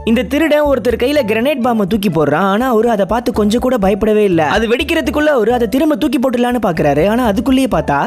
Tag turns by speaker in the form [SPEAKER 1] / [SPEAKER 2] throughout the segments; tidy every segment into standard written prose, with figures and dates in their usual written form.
[SPEAKER 1] இந்த திருடன் ஒருத்தர் கையில கிரனேட் பாம்பை தூக்கி போடுறான். ஆனா அவரு அதை பார்த்து கொஞ்சம் கூட பயப்படவே இல்ல. அது வெடிக்கிறதுக்குள்ள அவரு அதை திரும்ப தூக்கி போட்டுலான்னு பாக்குறாரு. ஆனா அதுக்குள்ளேயே பார்த்தா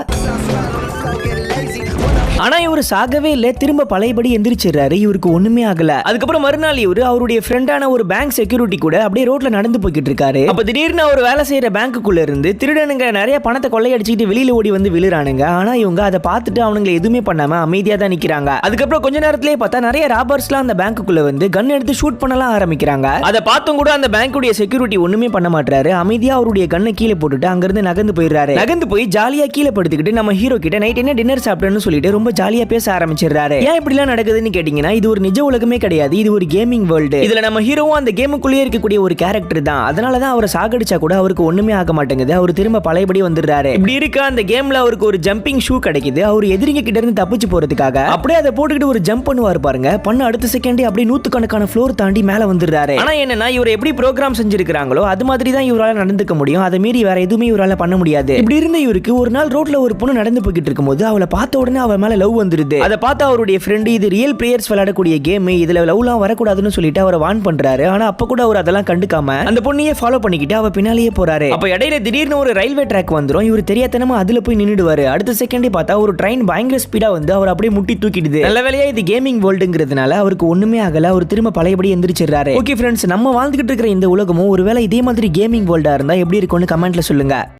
[SPEAKER 1] ஆனா இவரு சாகவே இல்ல. திரும்ப பழையபடி எந்திரிச்சிடுறாரு. இவருக்கு ஒண்ணுமே ஆகல. அதுக்கப்புறம் மறுநாள் இவரு அவருடைய ஃப்ரெண்டான ஒரு பேங்க் செக்யூரிட்டி கூட அப்படியே ரோட்ல நடந்து போய்கிட்டு இருக்காரு. அப்ப திடீர்னு அவர் வேலை செய்யற பேங்க்குள்ள இருந்து திருடனுங்க நிறைய பணத்தை கொள்ளையடிச்சுட்டு வெளியில ஓடி வந்து விழுறானுங்க. ஆனா இவங்க அதை பார்த்துட்டு அவனுங்களை எதுவுமே பண்ணாம அமைதியா தான் நிக்கிறாங்க. அதுக்கப்புறம் கொஞ்ச நேரத்திலேயே பார்த்தா நிறைய ராபர்ஸ்லாம் அந்த பேங்க்குள்ள வந்து கன் எடுத்து ஷூட் பண்ணலாம் ஆரம்பிக்கிறாங்க. அதை பார்த்தும் கூட அந்த பேங்குடைய செக்யூரிட்டி ஒண்ணுமே பண்ண மாட்டாரு. அமைதியா அவருடைய கண்ணை கீழே போட்டுட்டு அங்கிருந்து நகர்ந்து போயிடுறாரு. நகர்ந்து போய் ஜாலியா கீழே படுத்துக்கிட்டு நம்ம ஹீரோ கிட்ட நைட் என்ன டின்னர் சாப்பிட்டேன்னு சொல்லிட்டு ரொம்ப ஜாலியா பேச ஆரம்பிச்சிடுறாரு. ஏன் இப்படிலாம் நடக்குதுன்னு கேட்டீங்கன்னா இது ஒரு நிஜ உலகமே கிடையாது. இது ஒரு கேமிங் வேர்ல்டு. இதுல நம்ம ஹீரோவும் அந்த கேமுக்குள்ளே இருக்கக்கூடிய ஒரு கேரக்டர் தான். அதனால தான் அவரை சாகடிச்சா கூட அவருக்கு ஒண்ணுமே ஆக மாட்டேங்குது. அவர் திரும்ப பழையபடி வந்துடுறாரு. இப்படி இருக்க அந்த கேம்ல அவருக்கு ஒரு ஜம்பிங் ஷூ கிடைக்குது. அவர் எதிரிங்க கிட்ட இருந்து தப்பிச்சு போறதுக்காக அப்படியே அதை போட்டுக்கிட்டு ஒரு ஜம்ப் பண்ணுவார் பாருங்க. பண்ண அடுத்த செகண்டே அப்படியே நூத்துக்கணக்கான ஃப்ளோர் தாண்டி மேல வந்துடுறாரு. ஆனா என்னன்னா இவர் எப்படி ப்ரோக்ராம் செஞ்சிருக்காங்களோ அது மாதிரி தான் இவரால நடந்துக்க முடியும். அதை மீறி வேற எதுவுமே இவரால பண்ண முடியாது. இப்படி இருந்த இவருக்கு ஒரு நாள் ரோட்ல ஒரு பொண்ணு நடந்து போய்கிட்டு இருக்கும்போது அவளை பார்த்த உடனே அவ மேல லவ் வந்துருது. அதை பார்த்து அவருடைய ஃப்ரெண்ட் இது ரியல் பிளேயர்ஸ் விளையாடக்கூடிய கேம், இதுல லவ்லாம் வரக்கூடாதுன்னு சொல்லிட்டு அவரை வார்ன் பண்றாரு. ஆனா அப்ப கூட அவர் அதெல்லாம் கண்டுக்காம அந்த பொண்ணையே ஃபாலோ பண்ணிக்கிட்டு அவ பின்னாலேயே போறாரு. அப்ப இடையில திடீர்னு ஒரு ரயில்வே ட்ராக் வந்துரும். இவர் தெரியாதனமா அதுல போய் நின்னுடுவாரு. அடுத்த செகண்டே பார்த்தா ஒரு ட்ரெயின் பயங்கர ஸ்பீடா வந்து அவர் அப்படியே முட்டி தூக்கிடுது. நல்ல வேளையா இது கேமிங் வேர்ல்டுங்கிறதுனால அவருக்கு ஒண்ணுமே ஆகல. அவர் திரும்ப பழையபடி எந்திரிச்சிடுறாரு. ஓகே ஃப்ரெண்ட்ஸ், நம்ம வாழ்ந்துகிட்டு இருக்கிற இந்த உலகமும் ஒருவேளை இதே மாதிரி கேமிங் வேர்ல்டா இருந்தா எப்படி இருக்கும்னு கமெண்ட்ல சொல்லுங்க.